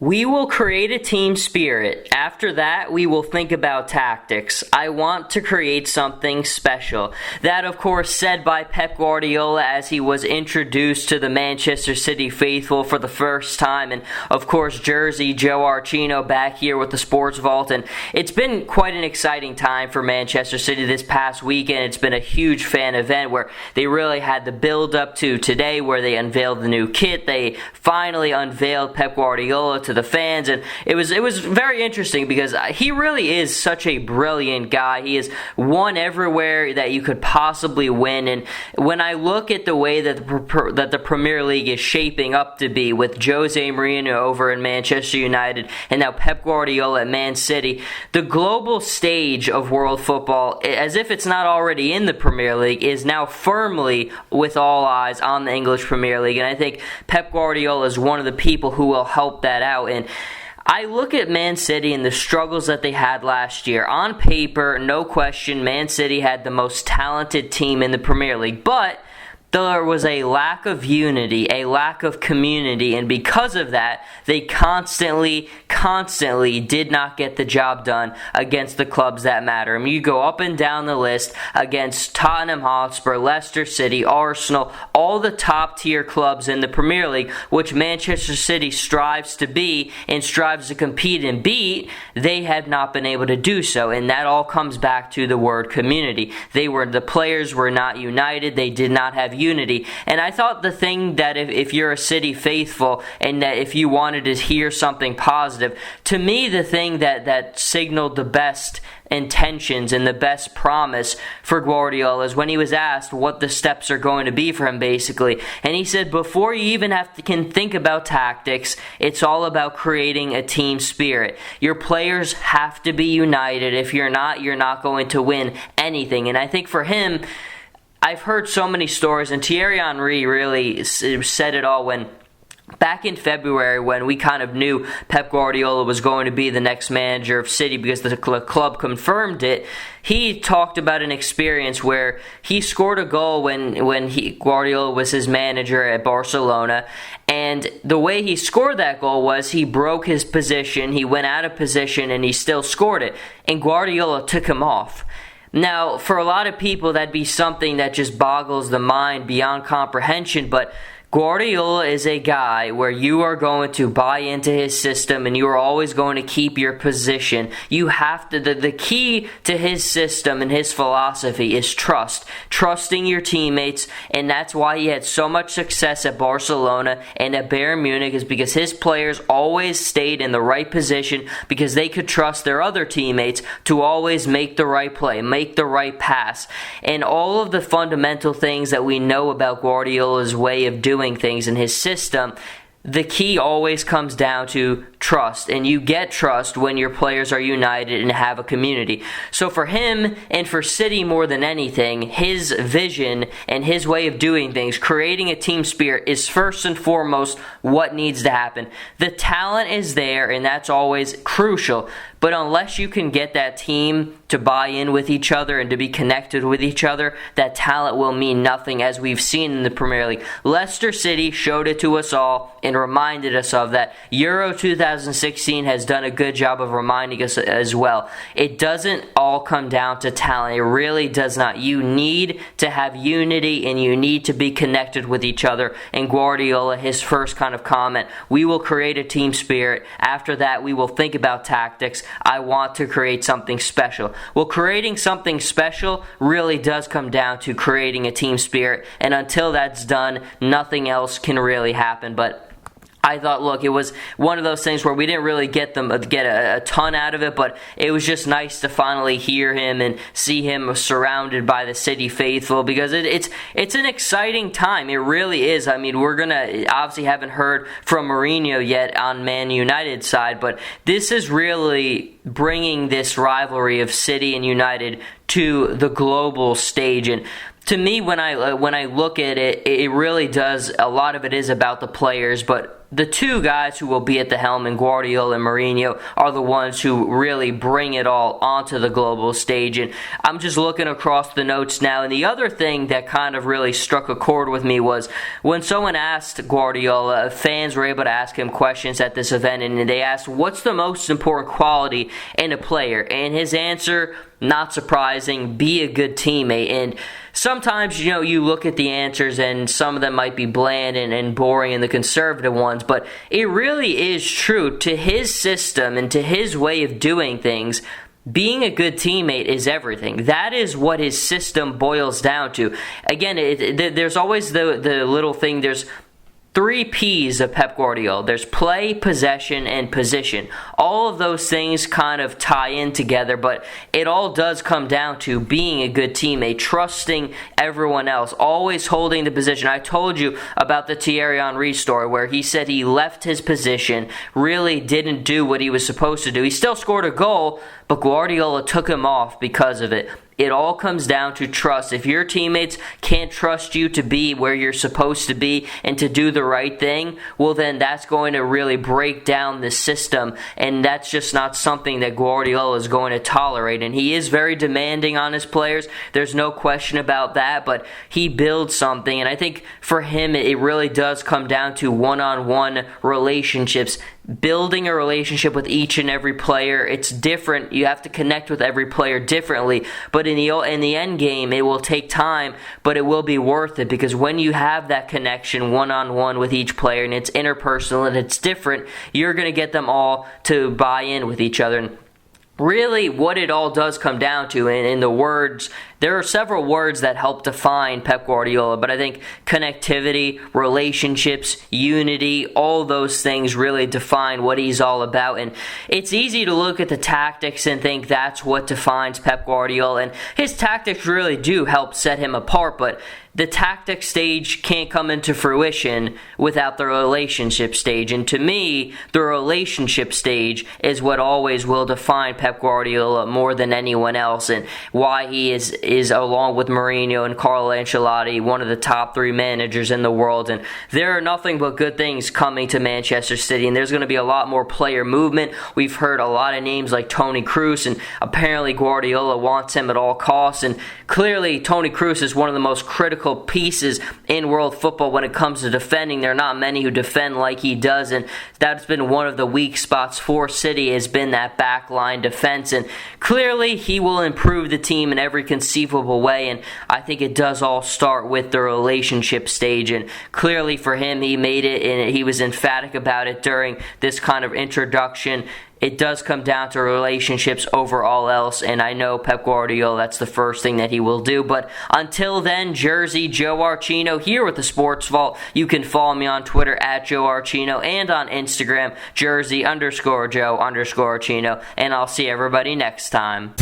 We will create a team spirit. After that, we will think about tactics. I want to create something special. That, of course, said by Pep Guardiola as he was introduced to the Manchester City faithful for the first time. And, of course, Jersey Joe Archino back here with the Sports Vault. And it's been quite an exciting time for Manchester City this past weekend. It's been a huge fan event where they really had the build-up to today where they unveiled the new kit. They finally unveiled Pep Guardiola to the fans, and it was very interesting because he really is such a brilliant guy. He has won everywhere that you could possibly win, and when I look at the way that the Premier League is shaping up to be with Jose Mourinho over in Manchester United and now Pep Guardiola at Man City, the global stage of world football, as if it's not already in the Premier League, is now firmly with all eyes on the English Premier League, and I think Pep Guardiola is one of the people who will help that out. And I look at Man City and the struggles that they had last year. On paper, no question, Man City had the most talented team in the Premier League, but there was a lack of unity, a lack of community, and because of that, they constantly did not get the job done against the clubs that matter. I mean, you go up and down the list against Tottenham Hotspur, Leicester City, Arsenal, all the top-tier clubs in the Premier League, which Manchester City strives to be and strives to compete and beat, they had not been able to do so, and that all comes back to the word community. The players were not united, they did not have unity. And I thought the thing that if you're a City faithful and that if you wanted to hear something positive, to me the thing that signaled the best intentions and the best promise for Guardiola is when he was asked what the steps are going to be for him, basically. And he said, before you even can think about tactics, it's all about creating a team spirit. Your players have to be united. If you're not going to win anything. And I think for him, I've heard so many stories, and Thierry Henry really said it all when back in February, when we kind of knew Pep Guardiola was going to be the next manager of City because the club confirmed it. He talked about an experience where he scored a goal when Guardiola was his manager at Barcelona, and the way he scored that goal was he broke his position, he went out of position, and he still scored it, and Guardiola took him off. Now, for a lot of people, that'd be something that just boggles the mind beyond comprehension, but Guardiola is a guy where you are going to buy into his system and you are always going to keep your position. You have to, the key to his system and his philosophy is trust. Trusting your teammates, and that's why he had so much success at Barcelona and at Bayern Munich, is because his players always stayed in the right position because they could trust their other teammates to always make the right play, make the right pass. And all of the fundamental things that we know about Guardiola's way of doing things in his system, the key always comes down to trust, and you get trust when your players are united and have a community. So for him and for City more than anything, his vision and his way of doing things, creating a team spirit, is first and foremost what needs to happen. The talent is there, and that's always crucial, but unless you can get that team to buy in with each other and to be connected with each other, that talent will mean nothing, as we've seen in the Premier League. Leicester City showed it to us all and reminded us of that. Euro 2016 has done a good job of reminding us as well. It doesn't all come down to talent. It really does not. You need to have unity and you need to be connected with each other. And Guardiola, his first kind of comment, we will create a team spirit. After that, we will think about tactics. I want to create something special. Well, creating something special really does come down to creating a team spirit. And until that's done, nothing else can really happen. But I thought, look, it was one of those things where we didn't really get a ton out of it, but it was just nice to finally hear him and see him surrounded by the City faithful, because it's an exciting time. It really is. I mean, we're gonna obviously haven't heard from Mourinho yet on Man United side, but this is really bringing this rivalry of City and United to the global stage. And to me, when I look at it, it really does. A lot of it is about the players, but the two guys who will be at the helm, and Guardiola and Mourinho, are the ones who really bring it all onto the global stage. And I'm just looking across the notes now, and the other thing that kind of really struck a chord with me was when someone asked Guardiola, fans were able to ask him questions at this event, and they asked, what's the most important quality in a player? And his answer, not surprising, be a good teammate. And sometimes, you look at the answers and some of them might be bland and boring and the conservative ones, but it really is true. To his system and to his way of doing things, being a good teammate is everything. That is what his system boils down to. Again, there's always the little thing, there's 3 P's of Pep Guardiola. There's play, possession, and position. All of those things kind of tie in together, but it all does come down to being a good teammate, trusting everyone else, always holding the position. I told you about the Thierry Henry story where he said he left his position, really didn't do what he was supposed to do. He still scored a goal, but Guardiola took him off because of it. It all comes down to trust. If your teammates can't trust you to be where you're supposed to be and to do the right thing, well then that's going to really break down the system, and that's just not something that Guardiola is going to tolerate. And he is very demanding on his players. There's no question about that, but he builds something, and I think for him it really does come down to one-on-one relationships. Building a relationship with each and every player, it's different. You have to connect with every player differently, but in the end game, it will take time, but it will be worth it, because when you have that connection one-on-one with each player, and it's interpersonal and it's different, you're going to get them all to buy in with each other. And really, what it all does come down to, in the words, there are several words that help define Pep Guardiola, but I think connectivity, relationships, unity, all those things really define what he's all about. And it's easy to look at the tactics and think that's what defines Pep Guardiola, and his tactics really do help set him apart, but the tactic stage can't come into fruition without the relationship stage. And to me, the relationship stage is what always will define Pep Guardiola more than anyone else, and why he is along with Mourinho and Carlo Ancelotti, one of the top 3 managers in the world. And there are nothing but good things coming to Manchester City, and there's going to be a lot more player movement. We've heard a lot of names like Toni Kroos, and apparently Guardiola wants him at all costs. And clearly Toni Kroos is one of the most critical pieces in world football when it comes to defending. There are not many who defend like he does, and that's been one of the weak spots for City, has been that backline defense. And clearly he will improve the team in every conceivable way, and I think it does all start with the relationship stage. And clearly for him, he made it, and he was emphatic about it during this kind of introduction. It does come down to relationships over all else, and I know Pep Guardiola, that's the first thing that he will do. But until then, Jersey Joe Archino here with the Sports Vault. You can follow me on Twitter at Joe Archino, and on Instagram, Jersey_Joe_Archino, and I'll see everybody next time.